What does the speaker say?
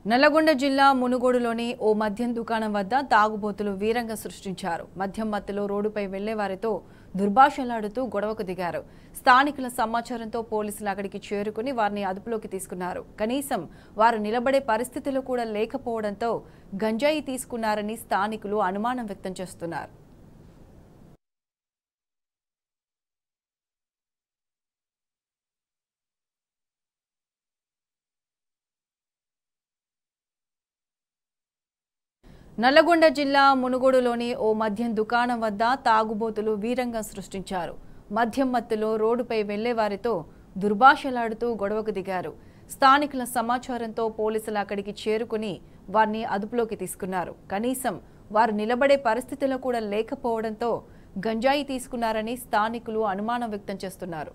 నల్లగొండ జిల్లా మునుగోడులోని ఓ మద్యం దుకాణం వద్ద తాగుబోతులు వీరంగం సృష్టించారు. మద్యం మత్తులో రోడ్డుపై వెళ్లే వారితో దుర్భాషలాడుతూ గొడవకు దిగారు. స్థానికుల సమాచారంతో పోలీసులు అక్కడికి చేరుకుని వారిని అదుపులోకి తీసుకున్నారు. కనీసం వారు నిలబడే పరిస్థితులు కూడా లేకపోవడంతో గంజాయి తీసుకున్నారని స్థానికులు అనుమానం వ్యక్తం చేస్తున్నారు. నల్లగొండ జిల్లా మునుగోడులోని ఓ మద్యం దుకాణం వద్ద తాగుబోతులు వీరంగం సృష్టించారు. మద్యం మత్తులో రోడ్డుపై వెళ్లే వారితో దుర్భాషలాడుతూ గొడవకు దిగారు. స్థానికుల సమాచారంతో పోలీసులు అక్కడికి చేరుకుని వారిని అదుపులోకి తీసుకున్నారు. కనీసం వారు నిలబడే పరిస్థితులు కూడా లేకపోవడంతో గంజాయి తీసుకున్నారని స్థానికులు అనుమానం వ్యక్తం చేస్తున్నారు.